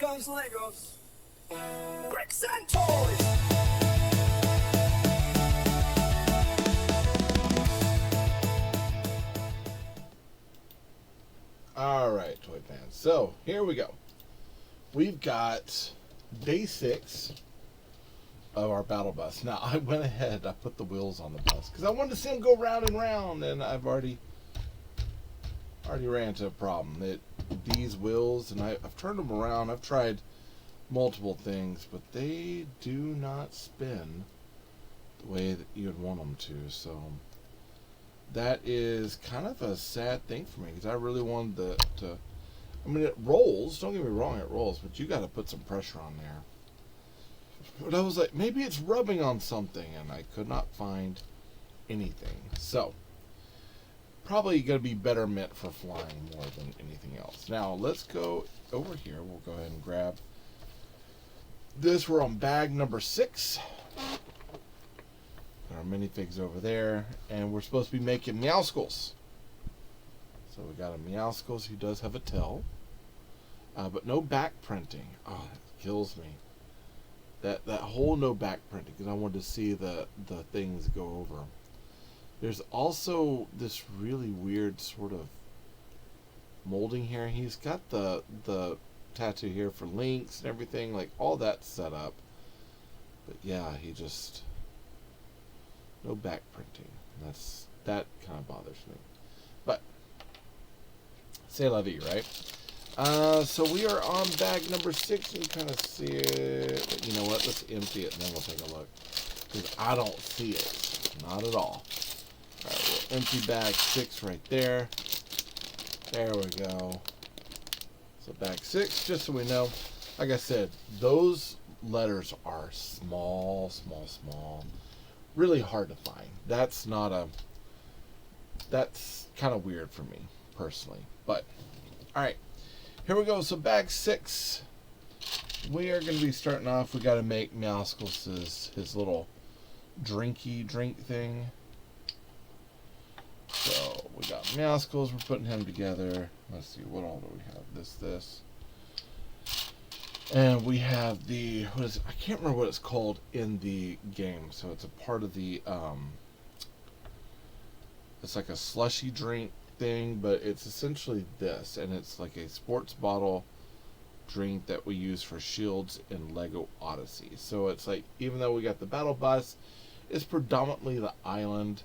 comes Legos, bricks and toys. Alright, toy fans. So, here we go. We've got day 6 of our battle bus. Now, I went ahead, I put the wheels on the bus because I wanted to see them go round and round, and I've already ran into a problem. These wheels, and I've turned them around, I've tried multiple things, but they do not spin the way that you'd want them to. So that is kind of a sad thing for me because I really wanted to. I mean, it rolls. Don't get me wrong, it rolls, but you got to put some pressure on there. But I was like, maybe it's rubbing on something, and I could not find anything. So probably going to be better meant for flying more than anything else. Now let's go over here. We'll go ahead and grab this. We're on bag number 6. Our minifigs over there, and we're supposed to be making Meowskulls. So we got a Meowskulls who does have a tail, but no back printing. Oh, that kills me. That whole no back printing, because I wanted to see the things go over. There's also this really weird sort of molding here. He's got the tattoo here for links and everything, like all that set up. But yeah, he just no back printing. That kind of bothers me. But c'est la vie, right? So we are on bag number 6. You can kind of see it. You know what? Let's empty it and then we'll take a look. Because I don't see it. Not at all. Alright, we'll empty bag 6 right there. There we go. So bag 6, just so we know. Like I said, those letters are small, small, small. Really hard to find. That's kind of weird for me, personally. But, alright. Here we go. So bag 6. We are going to be starting off. We got to make Meowskulls his little drink thing. So we got Meowskulls. We're putting him together. Let's see, what all do we have? This. And we have the, I can't remember what it's called in the game. So it's a part of the, it's like a slushy drink thing, but it's essentially this. And it's like a sports bottle drink that we use for shields in Lego Odyssey. So it's like, even though we got the battle bus, it's predominantly the island.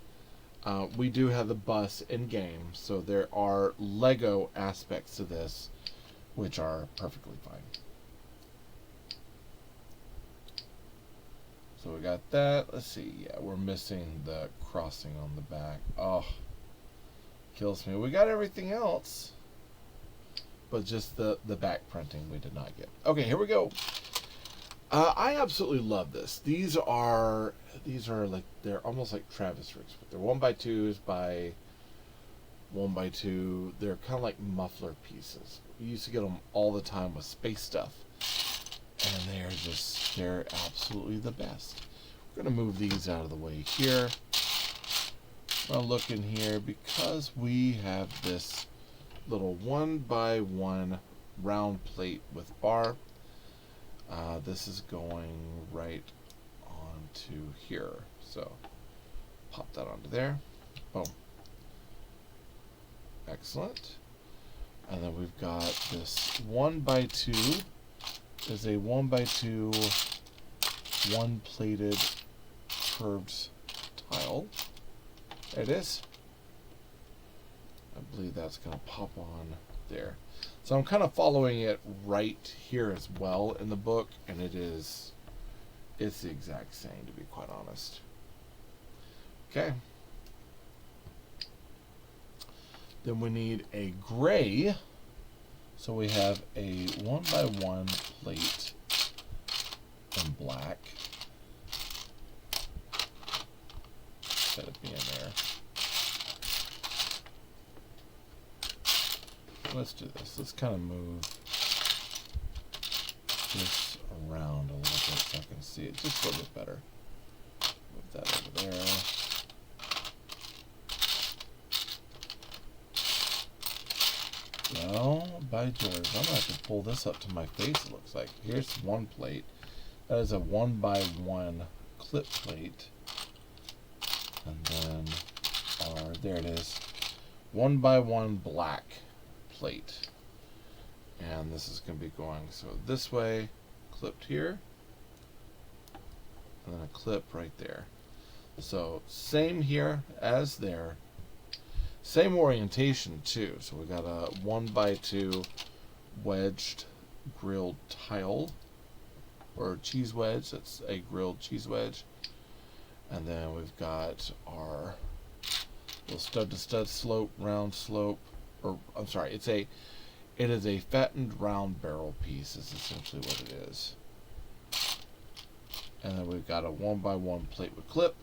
We do have the bus in game, so there are Lego aspects to this, which are perfectly fine. So we got that. Let's see. Yeah, we're missing the crossing on the back. Oh, kills me. We got everything else, but just the back printing we did not get. Okay, here we go. I absolutely love this. These are like, they're almost like Travis rigs, but they're 1x2s by 1x2. They're kind of like muffler pieces. We used to get them all the time with space stuff, and they're absolutely the best. We're gonna move these out of the way here. I'll look in here because we have this little 1x1 round plate with bar. This is going right onto here. So pop that onto there. Boom. Excellent. And then we've got this 1x2 is a 1x2 one plated curved tile. There it is. I believe that's going to pop on there. So I'm kind of following it right here as well in the book, and it's the exact same, to be quite honest. Okay. Then we need a gray. So we have a 1x1 plate in black. Let it be in there. Let's do this. Let's kind of move this around a little bit so I can see it just a little bit better. Move that over there. Well, by George, I'm going to have to pull this up to my face, it looks like. Here's one plate. That is a 1x1 clip plate. And then, there it is. 1x1 black plate. And this is going to be going so this way, clipped here. And then a clip right there. So same here as there. Same orientation too. So we got a 1x2 wedged grilled tile, or cheese wedge. That's a grilled cheese wedge. And then we've got our little stud to stud slope, round slope, or I'm sorry, it is a fattened round barrel piece is essentially what it is. And then we've got a 1x1 plate with clip.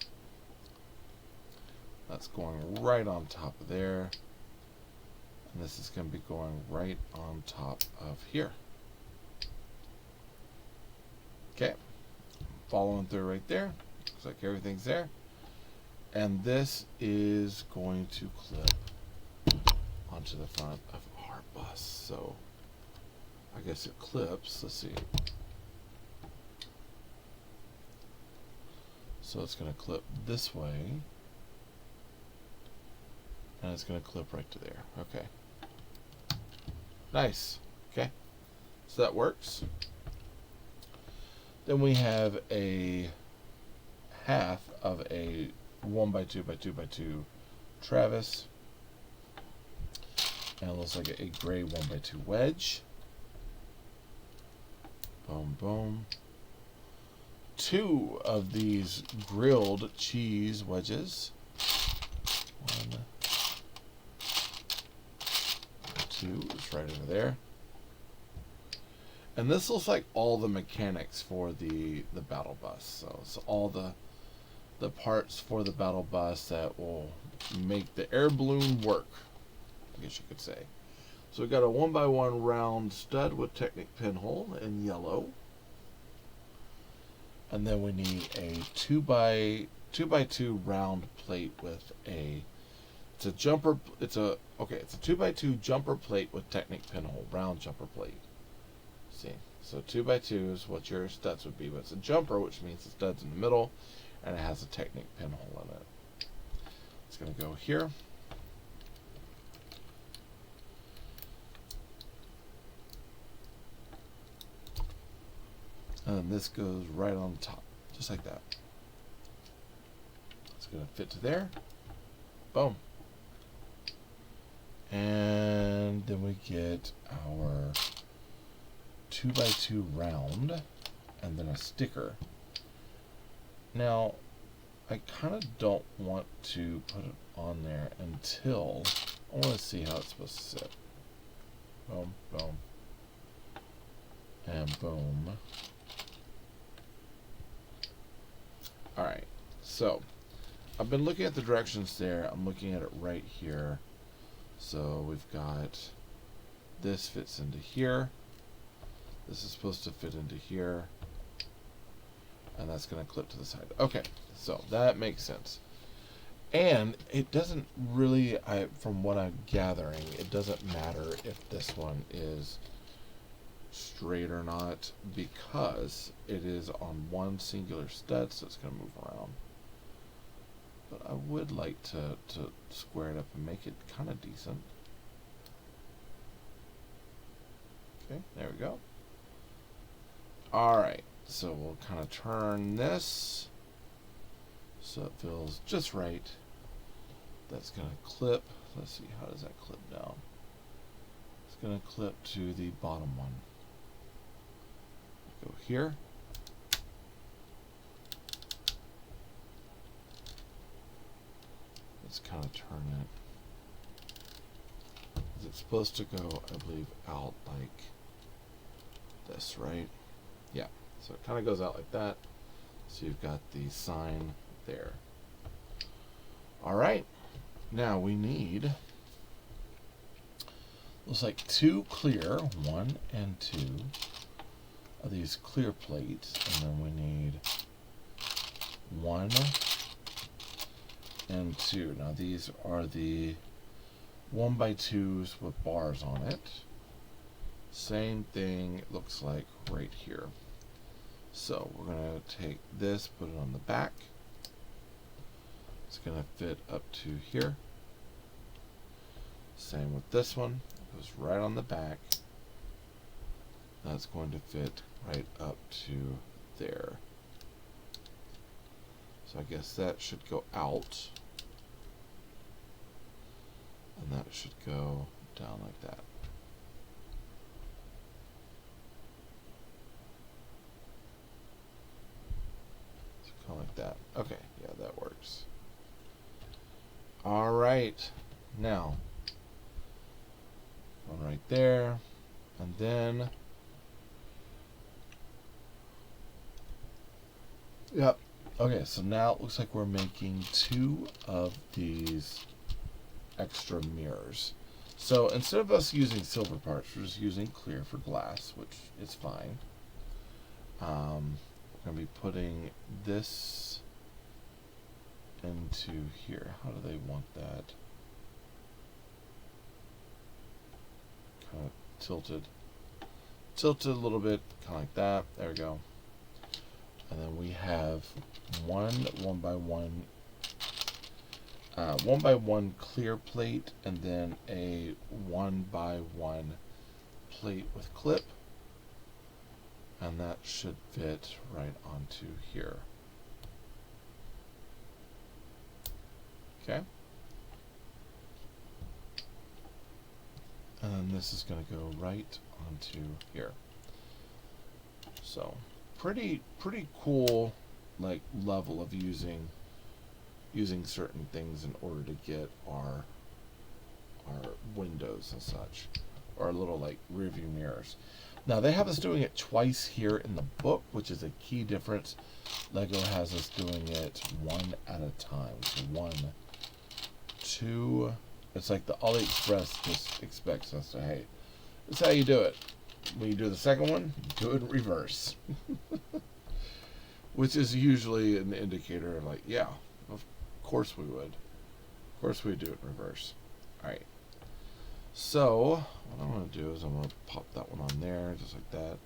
That's going right on top of there. And this is going to be going right on top of here. Okay. Following through right there. Looks like everything's there. And this is going to clip onto the front of our bus. So I guess it clips. Let's see. So it's going to clip this way. And it's going to clip right to there. Okay. Nice. Okay. So that works. Then we have a half of a 1x2x2x2 Travis. And it looks like a gray 1x2 wedge. Boom, boom. 2 of these grilled cheese wedges. 1, 2 is right over there. And this looks like all the mechanics for the battle bus. So it's all the parts for the battle bus that will make the air balloon work, I guess you could say. So we've got a 1x1 round stud with Technic pinhole in yellow. And then we need a 2x2 round plate with it's a 2x2 jumper plate with Technic pinhole, round jumper plate. See, so 2x2 is what your studs would be, but it's a jumper, which means the stud's in the middle, and it has a Technic pinhole in it. It's going to go here. And this goes right on top, just like that. It's going to fit to there. Boom. And then we get our 2x2 round, and then a sticker. Now, I kind of don't want to put it on there until I want to see how it's supposed to sit. Boom, boom, and boom. Alright, so I've been looking at the directions there. I'm looking at it right here. So we've got this fits into here. This is supposed to fit into here. And that's going to clip to the side. Okay, so that makes sense. And it doesn't really, from what I'm gathering, it doesn't matter if this one is straight or not, because it is on one singular stud, so it's going to move around. But I would like to square it up and make it kind of decent. Okay, there we go. Alright, so we'll kind of turn this so it feels just right. That's going to clip. Let's see, how does that clip down? It's going to clip to the bottom one. Go here. Let's kind of turn it. It's supposed to go, I believe, out like this, right? Yeah, so it kind of goes out like that. So you've got the sign there. All right, now we need, looks like 2 clear, 1 and 2 of these clear plates, and then we need 1 and 2. Now these are the 1x2s with bars on it. Same thing looks like right here. So we're going to take this, put it on the back. It's going to fit up to here. Same with this one. It goes right on the back. That's going to fit right up to there. So I guess that should go out. And that should go down like that. So kind of like that. Okay, yeah, that works. All right, now one right there, and then yep. Okay, so now it looks like we're making 2 of these extra mirrors. So instead of us using silver parts, we're just using clear for glass, which is fine. We're going to be putting this into here. How do they want that? Kind of tilted. Tilted a little bit, kind of like that. There we go. And then we have one by one clear plate, and then a 1x1 plate with clip, and that should fit right onto here. Okay. And then this is going to go right onto here. So pretty cool, like, level of using certain things in order to get our windows and such, or little like rear view mirrors. Now they have us doing it twice here in the book, which is a key difference. Lego has us doing it one at a time. So 1, 2. It's like the AliExpress just expects us to, hey, this is how you do it. When you do the second one, do it in reverse. Which is usually an indicator of like, yeah, of course we would. Of course we do it in reverse. Alright. So, what I'm going to do is I'm going to pop that one on there, just like that.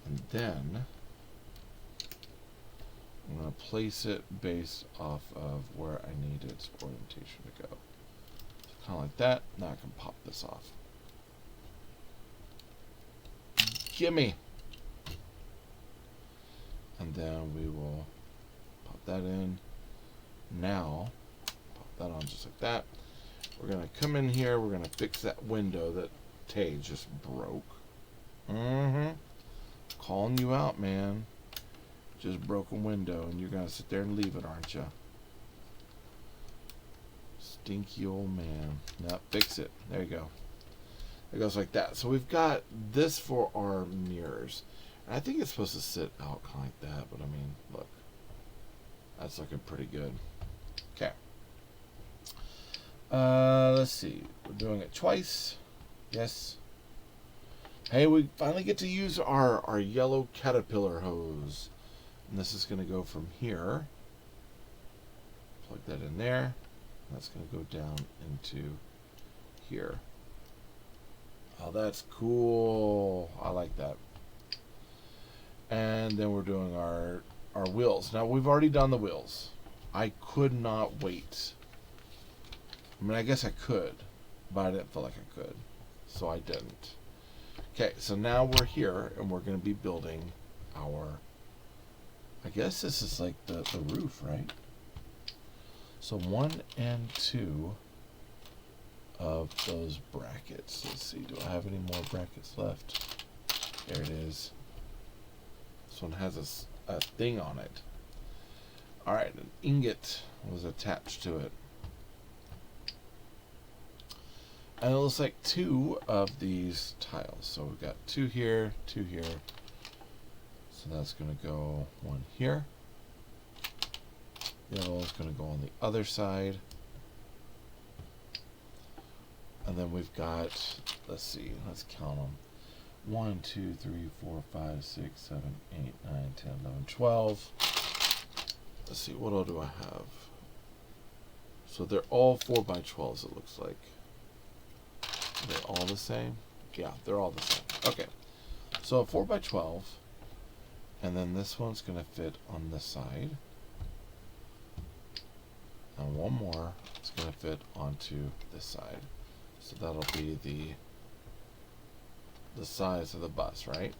And then, I'm going to place it based off of where I need its orientation to go. So kind of like that. Now I can pop this off. Gimme! And then we will pop that in. Now, pop that on just like that. We're going to come in here. We're going to fix that window that Tay just broke. Calling you out, man. Just broke a window, and you're going to sit there and leave it, aren't you? Stinky old man. Now, fix it. There you go. It goes like that. So we've got this for our mirrors. And I think it's supposed to sit out kind of like that, but I mean, look. That's looking pretty good. Okay. Let's see. We're doing it twice. Yes. Hey, we finally get to use our yellow caterpillar hose. And this is going to go from here. Plug that in there. That's going to go down into here. Oh, that's cool. I like that. And then we're doing our wheels. Now, we've already done the wheels. I could not wait. I mean, I guess I could, but I didn't feel like I could, so I didn't. Okay, so now we're here, and we're going to be building our, I guess this is like the roof, right? So 1 and 2 of those brackets. Let's see, do I have any more brackets left? There it is. This one has a thing on it. Alright, an ingot was attached to it. And it looks like 2 of these tiles. So we've got 2 here, 2 here. So that's going to go 1 here. The other one's going to go on the other side. And then we've got, let's see, let's count them. 1, 2, 3, 4, 5, 6, 7, 8, 9, 10, 11, 12. Let's see, what all do I have? So they're all 4x12s, it looks like. Are they all the same? Yeah, they're all the same. Okay. So a 4x12. And then this one's going to fit on this side. And one more is going to fit onto this side. So that'll be the size of the bus, right?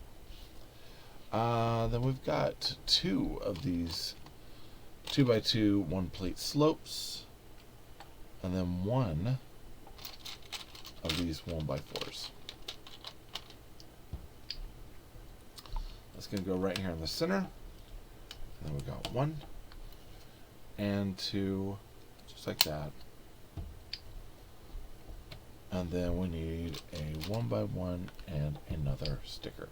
Then we've got 2 of these 2x2 1-plate slopes. And then 1 of these 1x4s. That's going to go right here in the center. And then we've got 1 and 2, just like that. And then we need a 1x1 and another sticker.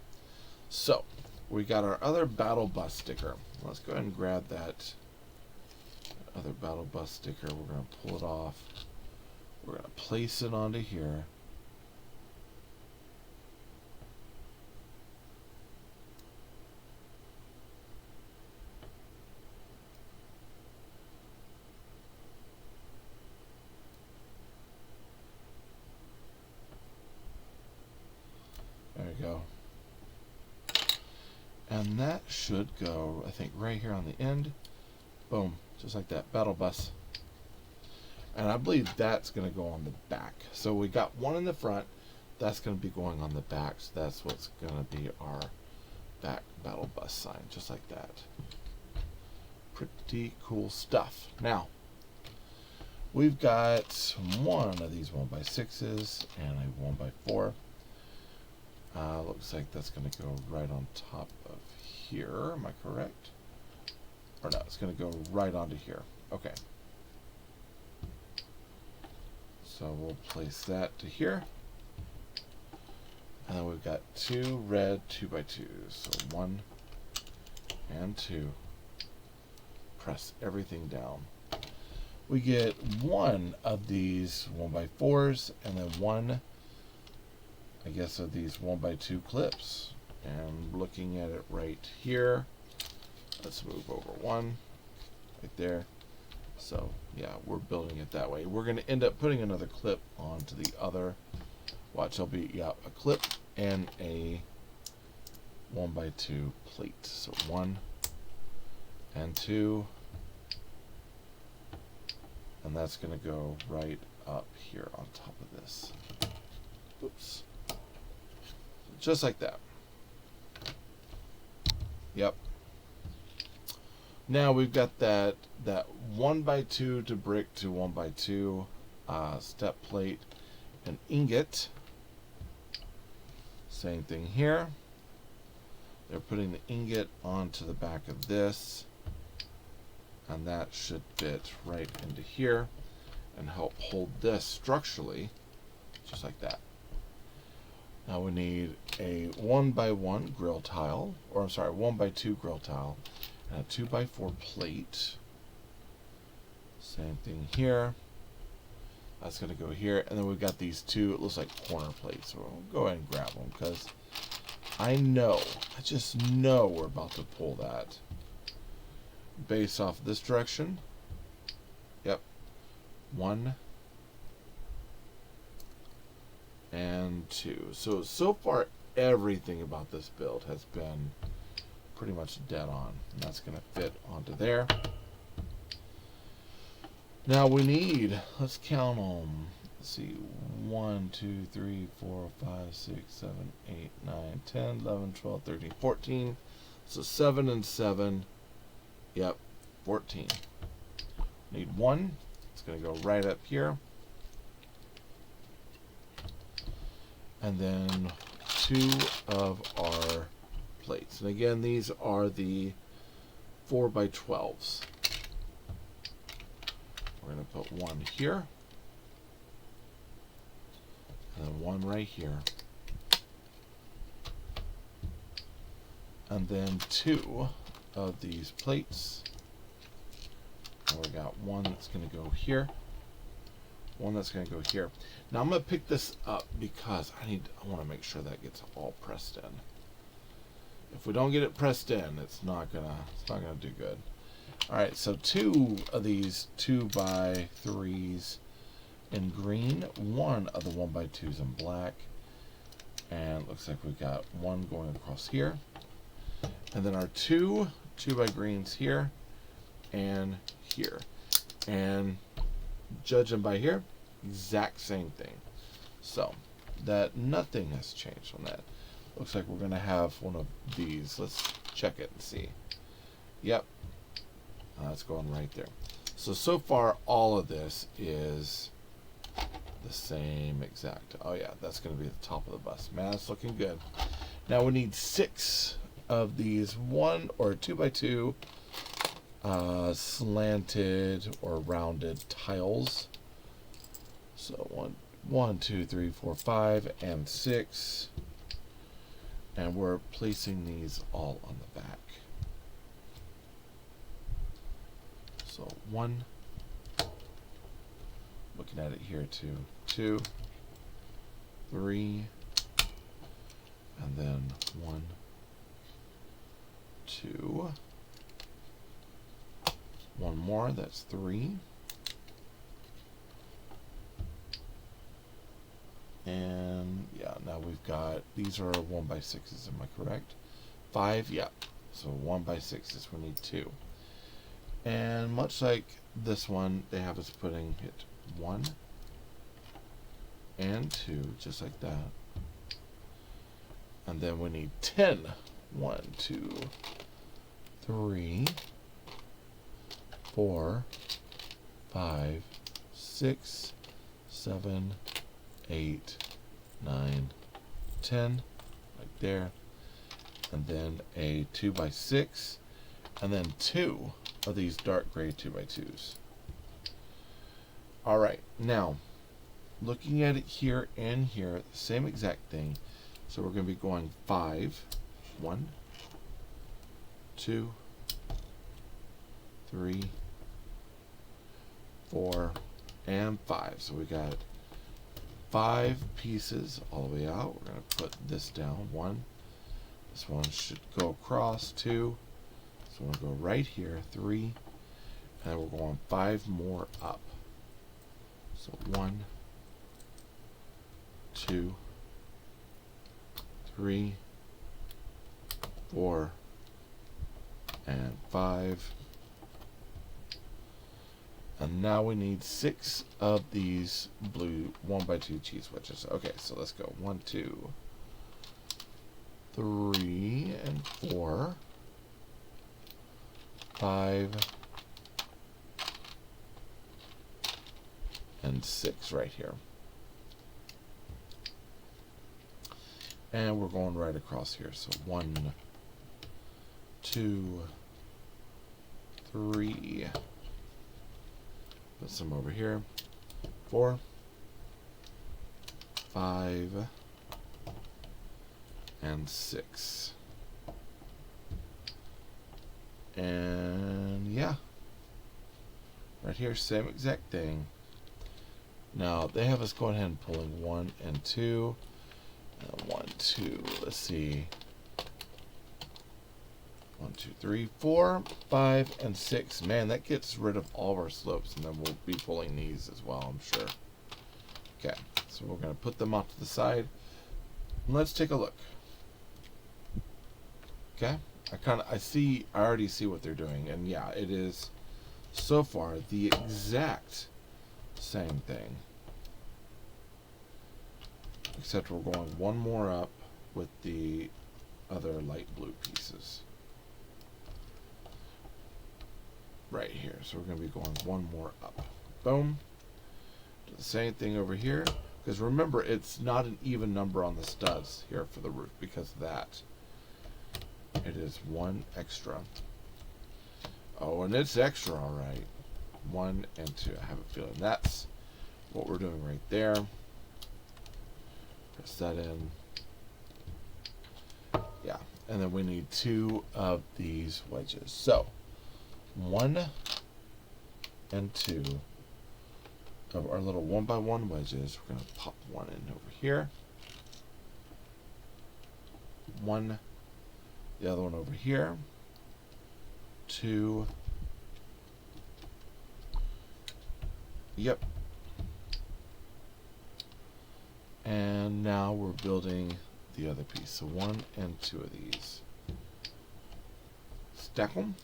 So we got our other battle bus sticker. Let's go ahead and grab that other battle bus sticker. We're going to pull it off. We're going to place it onto here. There we go. And that should go, I think, right here on the end. Boom. Just like that. Battle bus. And I believe that's going to go on the back. So we got 1 in the front. That's going to be going on the back. So that's what's going to be our back battle bus sign. Just like that. Pretty cool stuff. Now, we've got 1 of these 1x6s and a 1x4. Looks like that's going to go right on top of here. Am I correct? Or no, it's going to go right onto here. Okay. So we'll place that to here. And then we've got 2 red 2x2s. So 1 and 2. Press everything down. We get 1 of these 1x4s and then 1, I guess, of these 1x2 clips. And looking at it right here, let's move over 1 right there. So yeah, we're building it that way. We're going to end up putting another clip onto the other. Watch, there'll be, yeah, a clip and a 1x2 plate. So 1 and 2, and that's going to go right up here on top of this. Oops. Just like that. Yep. Now we've got that 1x2 to brick to 1x2 step plate and ingot. Same thing here. They're putting the ingot onto the back of this, and that should fit right into here and help hold this structurally, just like that. Now we need a 1x1 grill tile, or I'm sorry, 1x2 grill tile, and a 2x4 plate. Same thing here. That's going to go here, and then we've got these 2, it looks like corner plates. So we'll go ahead and grab them because I just know we're about to pull that base off this direction. Yep. 1 and 2. So far everything about this build has been pretty much dead on, and that's going to fit onto there. Now we need, let's count them. Let's see, 1, 2, 3, 4, 5, 6, 7, 8, 9, 10, 11, 12, 13, 14. So 7 and 7. Yep, 14. Need 1. It's going to go right up here. And then 2 of our plates. And again, these are the 4x12s. We're going to put 1 here. And then 1 right here. And then 2 of these plates. And we got 1 that's going to go here. 1 that's going to go here. Now I'm going to pick this up because I want to make sure that gets all pressed in. If we don't get it pressed in, it's not gonna do good. All right, so 2 of these 2x3s in green, one of the 1x2s in black, and looks like we got one going across here, and then our two 2x-greens here and here, and judging by here, exact same thing. So that nothing has changed on that. Looks like we're gonna have one of these. Let's check it and see. Yep, that's going right there. So far all of this is the same exact. Oh yeah, that's going to be the top of the bus. Man, it's looking good. Now we need 6 of these 1 or 2x2 slanted or rounded tiles. So 1, 2, 3, 4, 5, and 6. And we're placing these all on the back. So 1, looking at it here, 2, 3, and then 1, 2, one more, that's 3, and yeah, now we've got, these are 1x6s, am I correct? 5, yeah, so 1x6s, we need 2. And much like this one, they have us putting it 1 and 2, just like that. And then we need 10. 1, 2, 3, 4, 5, 6, 7, 8, 9, 10, right there. And then a 2x6, and then 2 of these dark gray 2x2s. Alright, now looking at it here and here, same exact thing. So we're going to be going 5, 1, 2, 3, 4, and 5. So we got 5 pieces all the way out. We're going to put this down. 1. This one should go across. 2. So we're going to go right here, 3, and we're going 5 more up. So 1, 2, 3, 4, and 5. And now we need 6 of these blue 1x2 cheese wedges. Okay, so let's go 1, 2, 3, and 4. 5 and 6 right here, and we're going right across here. So 1, 2, 3. Put some over here. 4, 5, and 6. And yeah, right here, same exact thing. Now they have us going ahead and pulling 1 and 2, and 1, 2. Let's see, 1, 2, 3, 4, 5, and 6. Man, that gets rid of all of our slopes, and then we'll be pulling these as well, I'm sure. Okay, so we're going to put them off to the side. Let's take a look. Okay. I already see what they're doing, and yeah, it is so far the exact same thing, except we're going 1 more up with the other light blue pieces right here. So we're going to be going 1 more up. Boom. Do the same thing over here, because remember, it's not an even number on the studs here for the roof because of that. It is 1 extra. Oh, and it's extra, all right. 1 and 2. I have a feeling that's what we're doing right there. Press that in. Yeah, and then we need 2 of these wedges. So 1 and 2 of our little 1x1 wedges. We're going to pop 1 in over here. 1. The other one over here. 2. Yep. And now we're building the other piece. So 1 and 2 of these. Stack them.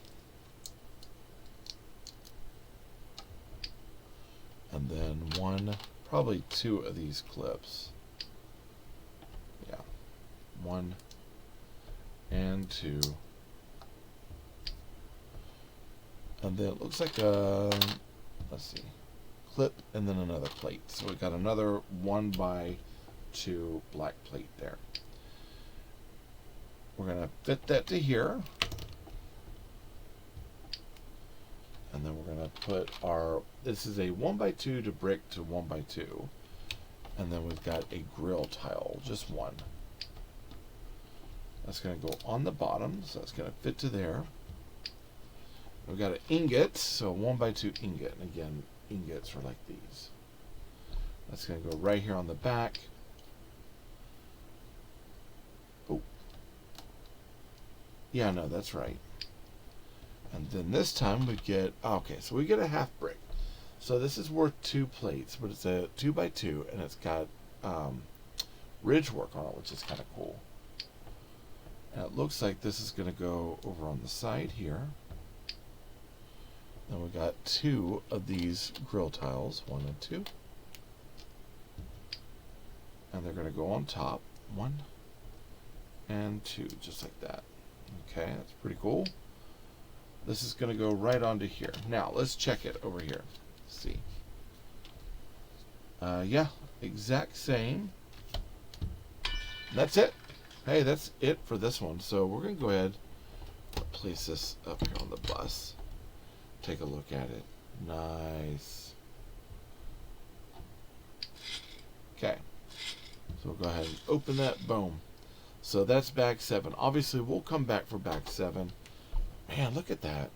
And then 1, probably 2 of these clips. Yeah. 1 and 2. And then it looks like a, let's see, clip and then another plate. So we got another 1x2 black plate there. We're going to fit that to here. And then we're going to put our, this is a 1x2 to brick to 1x2. And then we've got a grill tile, just one. That's going to go on the bottom, so that's going to fit to there. We've got an ingot, so 1x2 ingot. And again, ingots are like these. That's going to go right here on the back. Oh. Yeah, no, that's right. And then this time we get, okay, so we get a half brick. So this is worth 2 plates, but it's a 2x2, and it's got ridge work on it, which is kind of cool. And it looks like this is going to go over on the side here. Then we got 2 of these grill tiles, 1 and 2. And they're going to go on top, 1 and 2, just like that. Okay, that's pretty cool. This is going to go right onto here. Now, let's check it over here. Let's see. Yeah, exact same. That's it. Hey, that's it for this one. So we're going to go ahead and place this up here on the bus. Take a look at it. Nice. Okay. So we'll go ahead and open that. Boom. So that's bag 7. Obviously, we'll come back for bag 7. Man, look at that.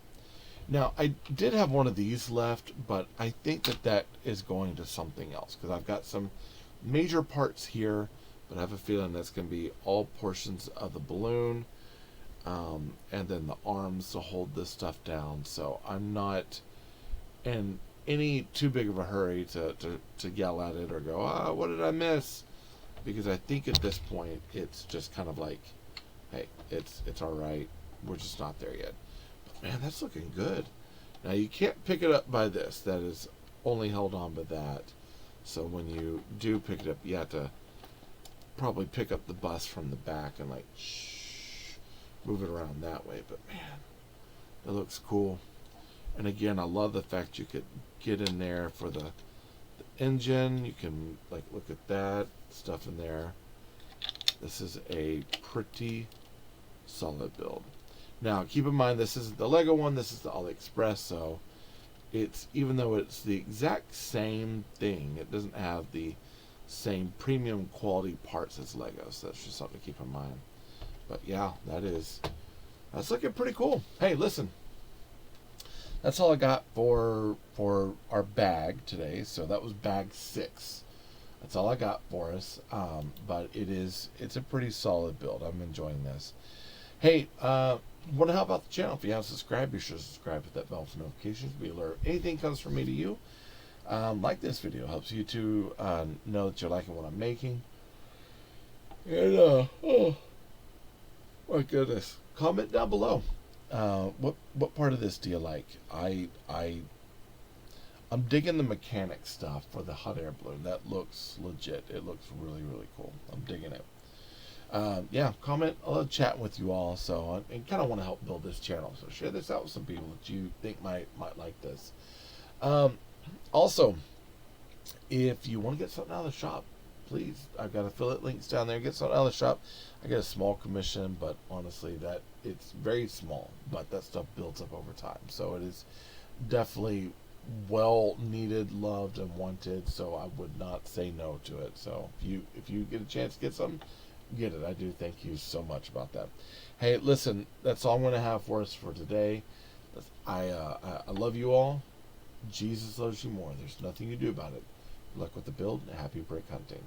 Now, I did have one of these left, but I think that that is going to something else, because I've got some major parts here, but I have a feeling that's going to be all portions of the balloon, and then the arms to hold this stuff down. So I'm not in any too big of a hurry to yell at it or go, what did I miss? Because I think at this point, it's just kind of like, hey, it's all right. We're just not there yet. But man, that's looking good. Now you can't pick it up by this. That is only held on by that. So when you do pick it up, you have to probably pick up the bus from the back and like move it around that way. But man, that looks cool. And again, I love the fact you could get in there for the engine. You can like look at that stuff in there. This is a pretty solid build. Now, keep in mind, this isn't the Lego one, this is the AliExpress, so it's, even though it's the exact same thing, it doesn't have the same premium quality parts as Lego, so that's just something to keep in mind. But yeah, that's looking pretty cool. Hey, listen, that's all I got for our bag today, so that was bag 6. That's all I got for us, but it's a pretty solid build. I'm enjoying this. Hey, want to help out the channel? If you haven't subscribed, be sure to subscribe, hit that bell for notifications, be alert. Anything comes from me to you. Like this video, helps you to know that you're liking what I'm making. And oh my goodness, comment down below. What part of this do you like? I'm digging the mechanic stuff for the hot air balloon. That looks legit. It looks really, really cool. I'm digging it. Yeah, comment. I love chatting with you all. So I kind of want to help build this channel. So share this out with some people that you think might like this. Also, if you want to get something out of the shop, please, I've got affiliate links down there. Get something out of the shop. I get a small commission, but honestly, it's very small. But that stuff builds up over time. So it is definitely well needed, loved, and wanted. So I would not say no to it. So if you get a chance to get some, get it. I do thank you so much about that. Hey, listen, that's all I'm going to have for us for today. I love you all. Jesus loves you more. There's nothing you do about it. Good luck with the build and happy brick hunting.